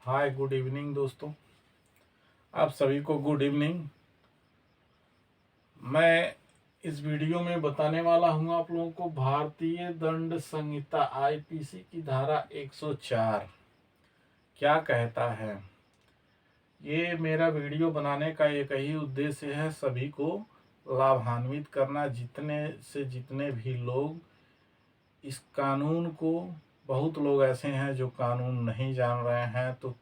Hi good evening दोस्तों। आप सभी को गुड इवनिंग। मैं इस वीडियो में बताने वाला हूं आप लोगों को भारतीय दंड संहिता आईपीसी की धारा 104 क्या कहता है। ये मेरा वीडियो बनाने का एक ही उद्देश्य है, सभी को लाभान्वित करना। जितने से जितने भी लोग इस कानून को, बहुत लोग ऐसे हैं जो कानून नहीं जान रहे हैं, तो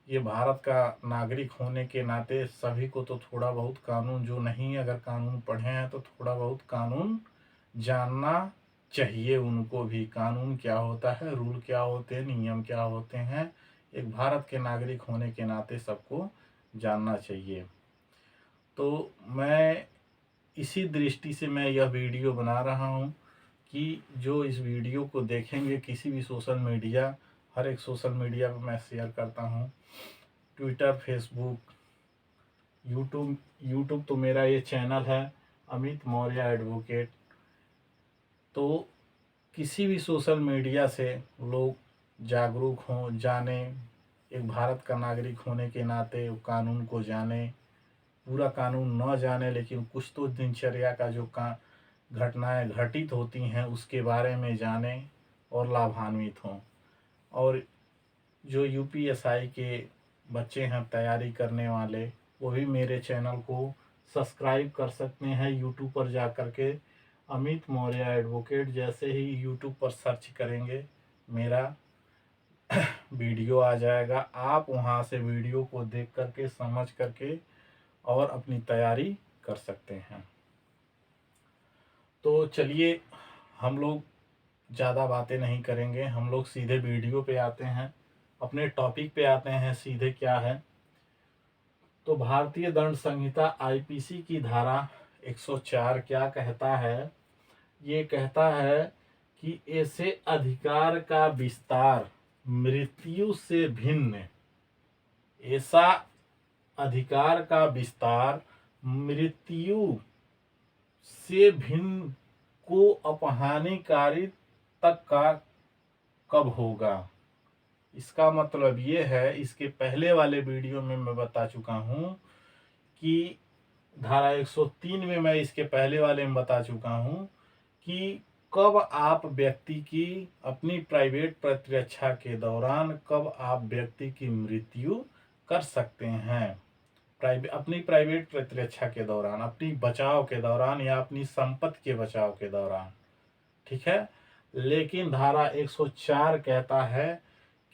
ये भारत का नागरिक होने के नाते सभी को तो थोड़ा बहुत कानून, जो नहीं अगर कानून पढ़े हैं तो थोड़ा बहुत कानून जानना चाहिए उनको भी। कानून क्या होता है, रूल क्या होते हैं, नियम क्या होते हैं, एक भारत के नागरिक होने के नाते सबको जानना चाहिए। तो मैं इसी दृष्टि से मैं यह वीडियो बना रहा हूँ कि जो इस वीडियो को देखेंगे किसी भी सोशल मीडिया, हर एक सोशल मीडिया पर मैं शेयर करता हूँ, ट्विटर, फेसबुक, यूट्यूब तो मेरा ये चैनल है अमित मौर्य एडवोकेट। तो किसी भी सोशल मीडिया से लोग जागरूक हों, जाने, एक भारत का नागरिक होने के नाते कानून को जाने। पूरा कानून न जाने लेकिन कुछ तो दिनचर्या का जो घटनाएं घटित होती हैं उसके बारे में जाने और लाभान्वित हों। और जो यूपीएसआई के बच्चे हैं तैयारी करने वाले, वो भी मेरे चैनल को सब्सक्राइब कर सकते हैं यूट्यूब पर जा कर के। अमित मौर्य एडवोकेट जैसे ही यूट्यूब पर सर्च करेंगे मेरा वीडियो आ जाएगा। आप वहां से वीडियो को देख करके, समझ करके और अपनी तैयारी कर सकते हैं। तो चलिए, हम लोग ज़्यादा बातें नहीं करेंगे, हम लोग सीधे वीडियो पे आते हैं, अपने टॉपिक पे आते हैं सीधे। क्या है तो भारतीय दंड संहिता आईपीसी की धारा 104 क्या कहता है। ये कहता है कि ऐसे अधिकार का विस्तार मृत्यु से भिन्न, ऐसा अधिकार का विस्तार मृत्यु से भिन्न को अपहानिकारी तक का कब होगा। इसका मतलब ये है, इसके पहले वाले वीडियो में मैं बता चुका हूं कि धारा 103 में मैं इसके पहले वाले में बता चुका हूं कि कब आप व्यक्ति की, अपनी प्राइवेट प्रतिरक्षा के दौरान कब आप व्यक्ति की मृत्यु कर सकते हैं। अपनी प्राइवेट प्रतिरक्षा के दौरान, अपनी बचाव के दौरान या अपनी संपत्ति के बचाव के दौरान, ठीक है। लेकिन धारा 104 कहता है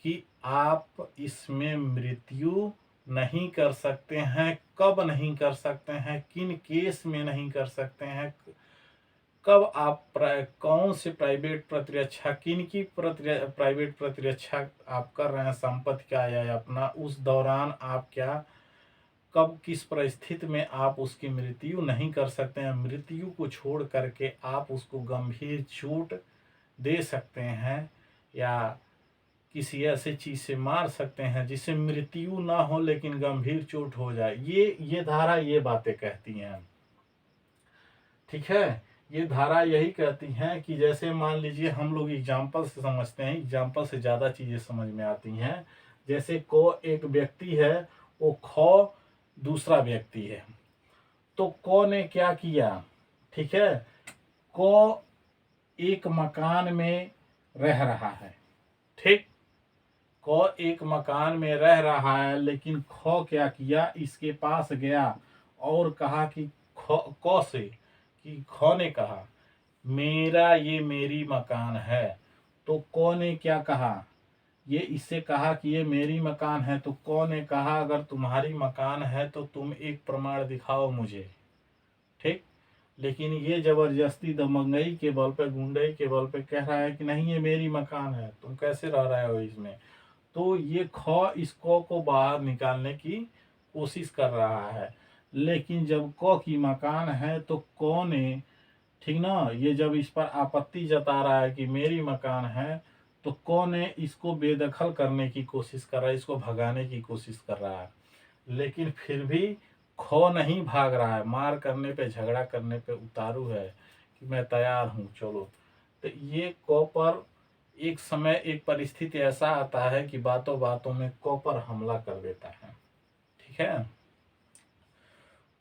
कि आप इसमें मृत्यु नहीं कर सकते हैं। कब नहीं कर सकते हैं, किन केस में नहीं कर सकते हैं, कब आप कौन से प्राइवेट प्रतिरक्षा, किन की प्राइवेट प्रतिरक्षा आप कर रहे हैं, संपत्ति का या अपना, उस दौरान आप क्या, कब किस परिस्थिति में आप उसकी मृत्यु नहीं कर सकते हैं। मृत्यु को छोड़ करके आप उसको गंभीर चोट दे सकते हैं या किसी ऐसे चीज से मार सकते हैं जिससे मृत्यु ना हो लेकिन गंभीर चोट हो जाए। ये धारा ये बातें कहती हैं, ठीक है। ये धारा यही कहती हैं कि जैसे मान लीजिए, हम लोग एग्जाम्पल से समझते हैं, एग्जाम्पल से ज्यादा चीजें समझ में आती हैं। जैसे को एक व्यक्ति है, वो खो दूसरा व्यक्ति है, तो को ने क्या किया, ठीक है। को एक मकान में रह रहा है, ठीक। को एक मकान में रह रहा है, लेकिन खो क्या किया, इसके पास गया और कहा कि को से, कि खो ने कहा मेरा ये मेरी मकान है। तो को ने क्या कहा, ये इससे कहा कि ये मेरी मकान है। तो को ने कहा अगर तुम्हारी मकान है तो तुम एक प्रमाण दिखाओ मुझे, ठीक। लेकिन ये जबरदस्ती दमंगई के बल पे, गुंडई के बल पे कह रहा है कि नहीं ये मेरी मकान है, तुम कैसे रह रहे हो इसमें। तो ये खो इस को बाहर निकालने की कोशिश कर रहा है। लेकिन जब को की मकान है तो को ने, ठीक ना, ये जब इस पर आपत्ति जता रहा है कि मेरी मकान है, तो को ने इसको बेदखल करने की कोशिश कर रहा है, इसको भगाने की कोशिश कर रहा है। लेकिन फिर भी खो नहीं भाग रहा है, मार करने पे, झगड़ा करने पे उतारू है कि मैं तैयार हूं, चलो। तो ये को पर एक समय एक परिस्थिति ऐसा आता है कि बातों बातों में क पर हमला कर देता है। ठीक है,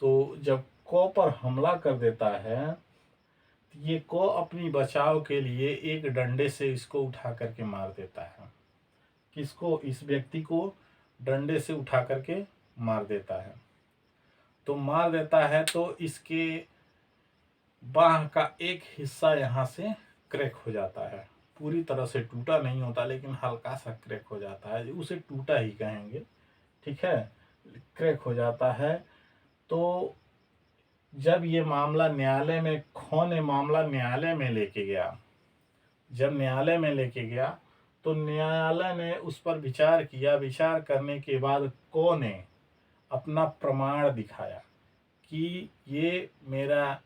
तो जब क पर हमला कर देता है तो ये क अपनी बचाव के लिए एक डंडे से इसको उठा करके मार देता है। किसको? इस व्यक्ति को डंडे से उठा करके मार देता है। तो मार देता है तो इसके बाह का एक हिस्सा यहाँ से क्रैक हो जाता है। पूरी तरह से टूटा नहीं होता, लेकिन हल्का सा क्रैक हो जाता है, उसे टूटा ही कहेंगे। ठीक है, क्रैक हो जाता है। तो जब ये मामला न्यायालय में, खो ने मामला न्यायालय में लेके गया, जब न्यायालय में लेके गया तो न्यायालय ने उस पर विचार किया। विचार करने के बाद को ने अपना प्रमाण दिखाया कि ये मेरा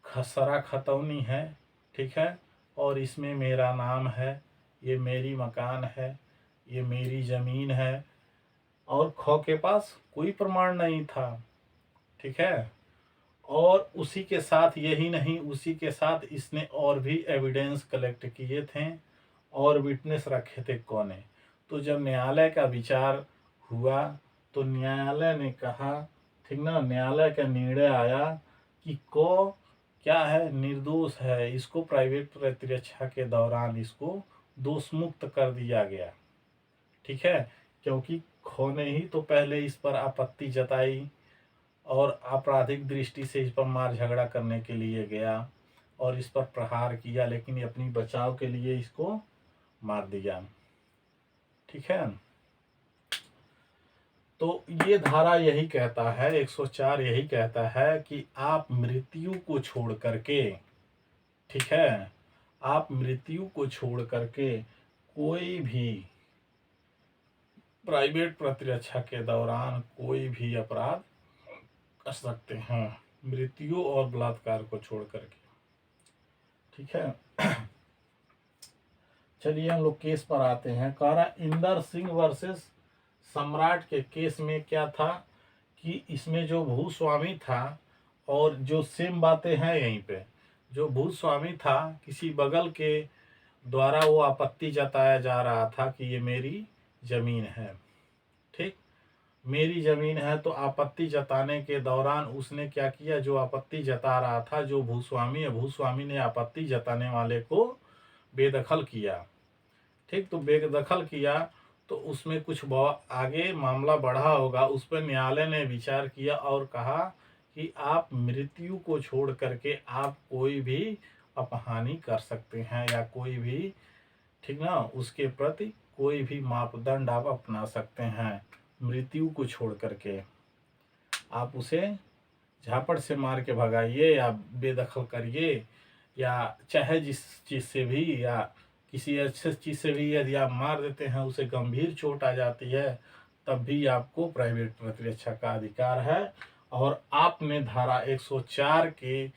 खसरा खतौनी है। ठीक है, और इसमें मेरा नाम है, ये मेरी मकान है, ये मेरी ज़मीन है, और खो के पास कोई प्रमाण नहीं था। ठीक है, और उसी के साथ यही नहीं, उसी के साथ इसने और भी एविडेंस कलेक्ट किए थे और विटनेस रखे थे को ने। तो जब न्यायालय का विचार हुआ तो न्यायालय ने कहा, ठीक ना, न्यायालय का निर्णय आया कि को क्या है, निर्दोष है। इसको प्राइवेट प्रतिरक्षा के दौरान इसको दोष मुक्त कर दिया गया। ठीक है, क्योंकि खो ने ही तो पहले इस पर आपत्ति जताई और आपराधिक दृष्टि से इस पर मार झगड़ा करने के लिए गया और इस पर प्रहार किया, लेकिन ये अपनी बचाव के लिए इसको मार दिया। ठीक है, तो ये धारा यही कहता है, 104 यही कहता है कि आप मृत्यु को छोड़ करके, ठीक है, आप मृत्यु को छोड़ करके कोई भी प्राइवेट प्रतिरक्षा के दौरान कोई भी अपराध कर सकते हैं, मृत्यु और बलात्कार को छोड़ करके। ठीक है, चलिए हम लोग केस पर आते हैं। कह रहा इंदर सिंह वर्सेस सम्राट के केस में क्या था कि इसमें जो भूस्वामी था, और जो सेम बातें हैं यहीं पे, जो भूस्वामी था किसी बगल के द्वारा वो आपत्ति जताया जा रहा था कि ये मेरी जमीन है। ठीक, मेरी जमीन है, तो आपत्ति जताने के दौरान उसने क्या किया, जो आपत्ति जता रहा था, जो भूस्वामी है, भूस्वामी ने आपत्ति जताने वाले को बेदखल किया। ठीक, तो बेदखल किया तो उसमें कुछ आगे मामला बढ़ा होगा, उस पर न्यायालय ने विचार किया और कहा कि आप मृत्यु को छोड़ करके आप कोई भी अपहानि कर सकते हैं, या कोई भी, ठीक ना, उसके प्रति कोई भी मापदंड आप अपना सकते हैं। मृत्यु को छोड़ करके आप उसे झापड़ से मार के भगाइए या बेदखल करिए, या चाहे जिस चीज़ से भी, या किसी अच्छे चीज़ से भी यदि आप मार देते हैं, उसे गंभीर चोट आ जाती है, तब भी आपको प्राइवेट प्रतिरक्षा का अधिकार है। और आपने धारा 104 के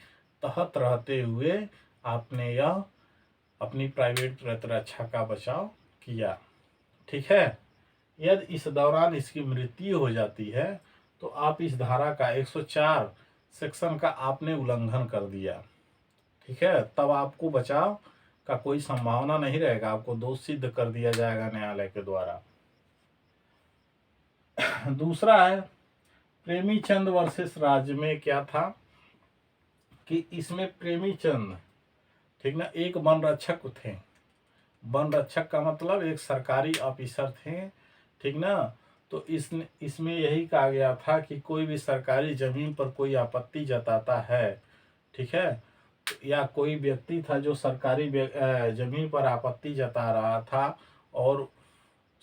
तहत रहते हुए आपने यह अपनी प्राइवेट प्रतिरक्षा का बचाव किया। ठीक है, यदि इस दौरान इसकी मृत्यु हो जाती है तो आप इस धारा का 104 सेक्शन का आपने उल्लंघन कर दिया। ठीक है, तब आपको बचाव का कोई संभावना नहीं रहेगा, आपको दोष सिद्ध कर दिया जाएगा न्यायालय के द्वारा। दूसरा है प्रेमीचंद वर्सेस राज्य में क्या था कि इसमें प्रेमीचंद, ठीक ना, एक वन रक्षक थे। वन रक्षक का मतलब एक सरकारी ऑफिसर थे। ठीक ना, तो इसमें यही कहा गया था कि कोई भी सरकारी जमीन पर कोई आपत्ति जताता है, ठीक है, या कोई व्यक्ति था जो सरकारी जमीन पर आपत्ति जता रहा था और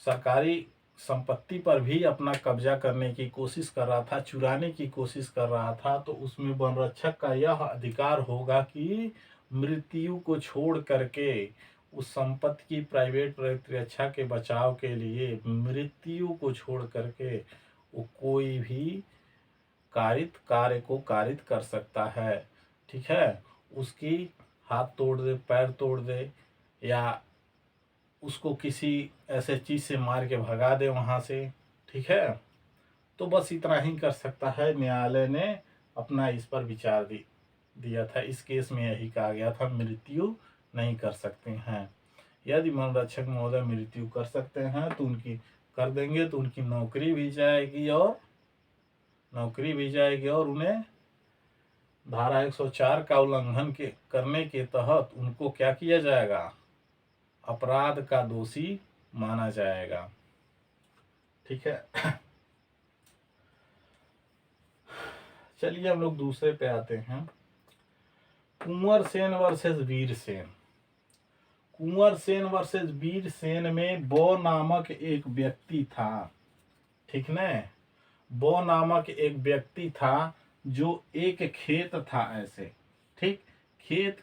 सरकारी संपत्ति पर भी अपना कब्जा करने की कोशिश कर रहा था, चुराने की कोशिश कर रहा था, तो उसमें वन रक्षक का यह अधिकार होगा कि मृत्यु को छोड़ करके उस संपत्ति की प्राइवेट प्रतिरक्षा के बचाव के लिए मृत्यु को छोड़ करके वो कोई भी कार्य को कारित कर सकता है। ठीक है, उसकी हाथ तोड़ दे, पैर तोड़ दे, या उसको किसी ऐसे चीज़ से मार के भगा दे वहाँ से। ठीक है, तो बस इतना ही कर सकता है। न्यायालय ने अपना इस पर विचार दिया था। इस केस में यही कहा गया था, मृत्यु नहीं कर सकते हैं। यदि वन रक्षक महोदय मृत्यु कर सकते हैं तो उनकी कर देंगे तो उनकी नौकरी भी जाएगी और उन्हें धारा 104 का उल्लंघन करने के तहत उनको क्या किया जाएगा, अपराध का दोषी माना जाएगा। ठीक है। चलिए हम लोग दूसरे पे आते हैं। कुंवर सेन वर्सेस वीर सेन। कुंवर सेन वर्सेस वीर सेन में बो नामक एक व्यक्ति था, ठीक न। बो नामक एक व्यक्ति था जो एक खेत था ऐसे, ठीक, खेत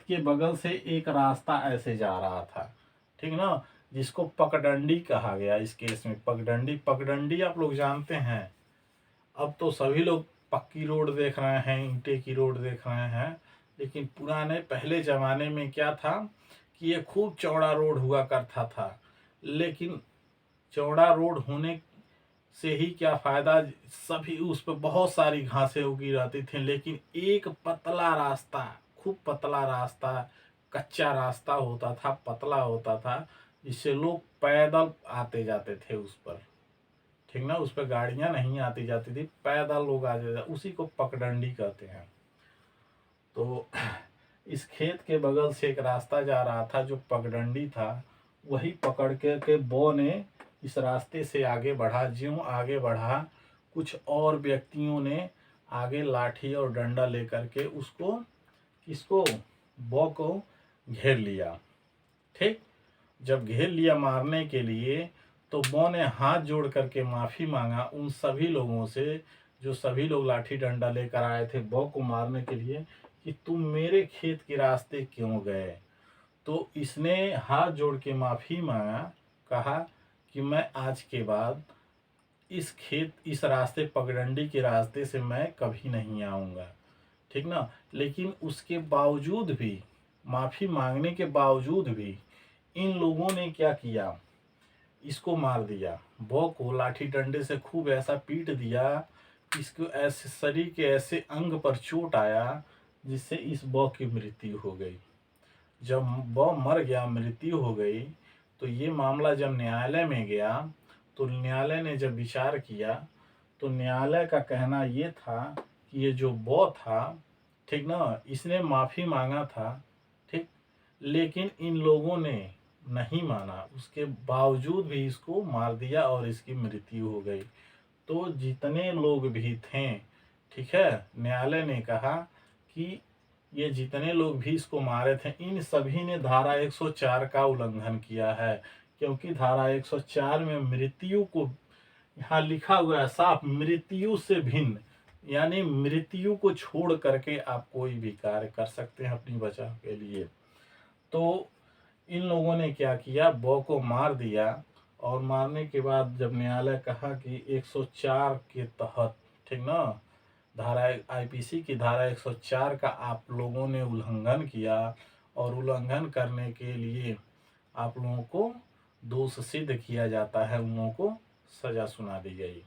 के बगल से एक रास्ता ऐसे जा रहा था, ठीक ना, जिसको पगडंडी कहा गया इस केस में। पगडंडी आप लोग जानते हैं। अब तो सभी लोग पक्की रोड देख रहे हैं, ईंटे की रोड देख रहे हैं, लेकिन पुराने पहले ज़माने में क्या था कि ये खूब चौड़ा रोड हुआ करता था। लेकिन चौड़ा रोड होने से ही क्या फ़ायदा, सभी उस पर बहुत सारी घासें उगी रहती थी, लेकिन एक पतला रास्ता, खूब पतला रास्ता, कच्चा रास्ता होता था, पतला होता था, जिससे लोग पैदल आते जाते थे उस पर, ठीक ना। उस पर गाड़ियां नहीं आती जाती थी, पैदल लोग आ जाते, उसी को पगडंडी कहते हैं। तो इस खेत के बगल से एक रास्ता जा रहा था जो पगडंडी था, वही पकड़ के बो ने इस रास्ते से आगे बढ़ा। ज्यों आगे बढ़ा, कुछ और व्यक्तियों ने आगे लाठी और डंडा लेकर के किसको, बो को घेर लिया, ठीक। जब घेर लिया मारने के लिए, तो बो ने हाथ जोड़ करके माफ़ी मांगा उन सभी लोगों से, जो सभी लोग लाठी डंडा लेकर आए थे बो को मारने के लिए, कि तुम मेरे खेत के रास्ते क्यों गए। तो इसने हाथ जोड़ के माफ़ी मांगा, कहा कि मैं आज के बाद इस रास्ते पगडंडी के रास्ते से मैं कभी नहीं आऊँगा, ठीक ना। लेकिन उसके बावजूद भी, माफ़ी मांगने के बावजूद भी, इन लोगों ने क्या किया, इसको मार दिया। बो को लाठी डंडे से खूब ऐसा पीट दिया, इसको ऐसे शरीर के ऐसे अंग पर चोट आया, जिससे इस बो की मृत्यु हो गई। जब बो मर गया, मृत्यु हो गई, तो ये मामला जब न्यायालय में गया, तो न्यायालय ने जब विचार किया, तो न्यायालय का कहना ये था कि ये जो बो था, ठीक ना, इसने माफ़ी मांगा था, ठीक, लेकिन इन लोगों ने नहीं माना, उसके बावजूद भी इसको मार दिया और इसकी मृत्यु हो गई। तो जितने लोग भी थे, ठीक है, न्यायालय ने कहा कि ये जितने लोग भी इसको मारे थे, इन सभी ने धारा 104 का उल्लंघन किया है, क्योंकि धारा 104 में मृत्यु को, यहाँ लिखा हुआ है साफ, मृत्यु से भिन्न, यानी मृत्यु को छोड़ करके आप कोई भी कार्य कर सकते हैं अपनी बचाव के लिए। तो इन लोगों ने क्या किया, बो को मार दिया, और मारने के बाद जब न्यायालय कहा कि 104 के तहत, ठीक ना, धारा आईपीसी की धारा 104 का आप लोगों ने उल्लंघन किया, और उल्लंघन करने के लिए आप लोगों को दोष सिद्ध किया जाता है, उन लोगों को सजा सुना दी गई,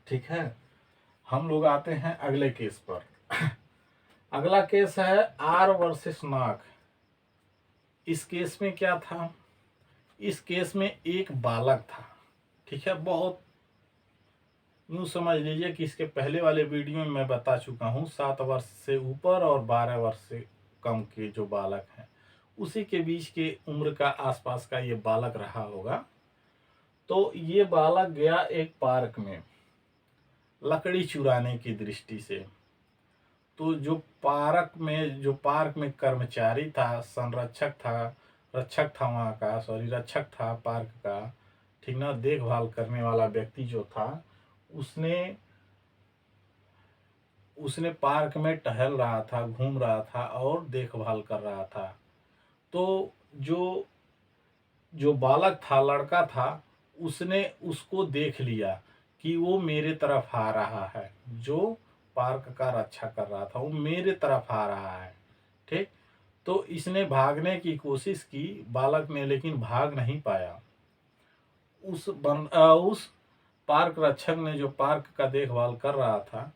ठीक है। हम लोग आते हैं अगले केस पर। अगला केस है आर वर्सेस नाग। इस केस में क्या था, इस केस में एक बालक था, ठीक है। बहुत यूँ समझ लीजिए कि इसके पहले वाले वीडियो में मैं बता चुका हूँ, 7 वर्ष से ऊपर और 12 वर्ष से कम के जो बालक हैं, उसी के बीच के उम्र का आसपास का ये बालक रहा होगा। तो ये बालक गया एक पार्क में लकड़ी चुराने की दृष्टि से। तो जो पार्क में कर्मचारी था, रक्षक था वहाँ का, रक्षक था पार्क का, ठीक ना, देखभाल करने वाला व्यक्ति जो था, उसने पार्क में टहल रहा था, घूम रहा था और देखभाल कर रहा था। तो जो बालक था, लड़का था, उसने उसको देख लिया कि वो मेरे तरफ आ रहा है, जो पार्क का रक्षा कर रहा था वो मेरे तरफ आ रहा है, ठीक। तो इसने भागने की कोशिश की बालक ने, लेकिन भाग नहीं पाया। उस पार्क रक्षक ने, जो पार्क का देखभाल कर रहा था,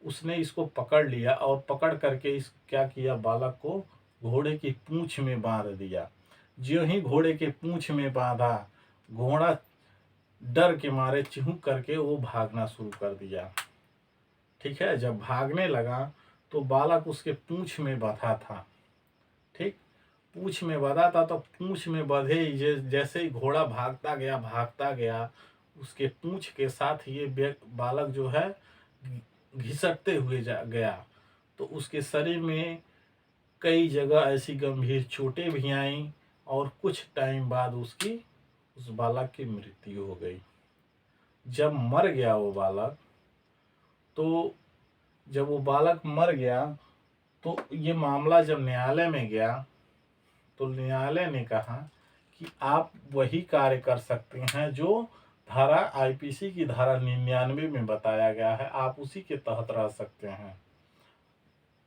उसने इसको पकड़ लिया और पकड़ करके क्या किया, बालक को घोड़े की पूंछ में बांध दिया। ज्यों ही घोड़े के पूंछ में बांधा, घोड़ा डर के मारे चिहुक करके वो भागना शुरू कर दिया। ठीक है, जब भागने लगा तो बालक उसके पूंछ में बंधा था। ठीक, पूंछ में बंधा था, तो पूंछ में बंधे ही जैसे ही घोड़ा भागता गया, उसके पूंछ के साथ ये बालक जो है घिसटते हुए गया। तो उसके शरीर में कई जगह ऐसी गंभीर चोटें भी आईं और कुछ टाइम बाद उस बालक की मृत्यु हो गई। जब मर गया वो बालक, तो जब वो बालक मर गया तो ये मामला जब न्यायालय में गया तो न्यायालय ने कहा कि आप वही कार्य कर सकते हैं जो धारा आईपीसी की धारा 99 में बताया गया है, आप उसी के तहत रह सकते हैं।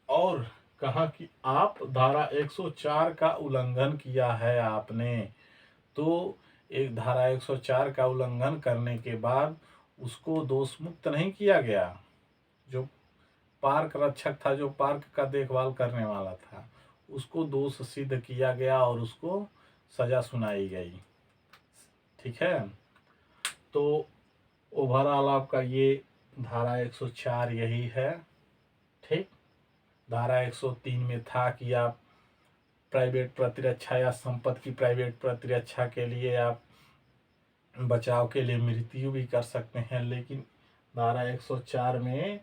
और कहा कि आप धारा 104 का उल्लंघन किया है आपने। तो एक धारा 104 का उल्लंघन करने के बाद उसको दोष मुक्त नहीं किया गया। जो पार्क रक्षक था, जो पार्क का देखभाल करने वाला था, उसको दोष सिद्ध किया गया और उसको सजा सुनाई गई। ठीक है, तो ओवरऑल आपका ये धारा 104 यही है। ठीक, धारा 103 में था कि आप प्राइवेट प्रतिरक्षा या संपत्ति की प्राइवेट प्रतिरक्षा के लिए आप बचाव के लिए मृत्यु भी कर सकते हैं। लेकिन धारा 104 में,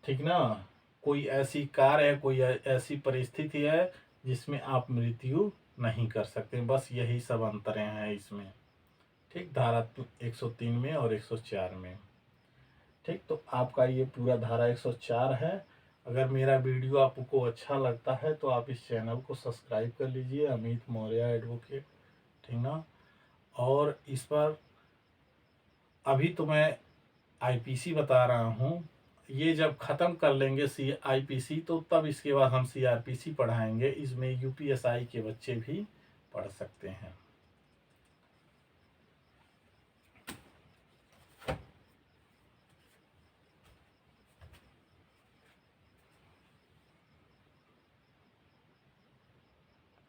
ठीक ना, कोई ऐसी कार्य है, कोई ऐसी परिस्थिति है जिसमें आप मृत्यु नहीं कर सकते। बस यही सब अंतरें हैं इसमें। ठीक, धारा 103 में और 104 में। ठीक, तो आपका ये पूरा धारा 104 है। अगर मेरा वीडियो आपको अच्छा लगता है तो आप इस चैनल को सब्सक्राइब कर लीजिए, अमित मौर्य एडवोकेट। ठीक ना, और इस पर अभी तो मैं आईपीसी बता रहा हूँ, ये जब ख़त्म कर लेंगे आईपीसी तो तब इसके बाद हम सीआरपीसी पढ़ाएंगे। इसमें यूपीएसआई के बच्चे भी पढ़ सकते हैं।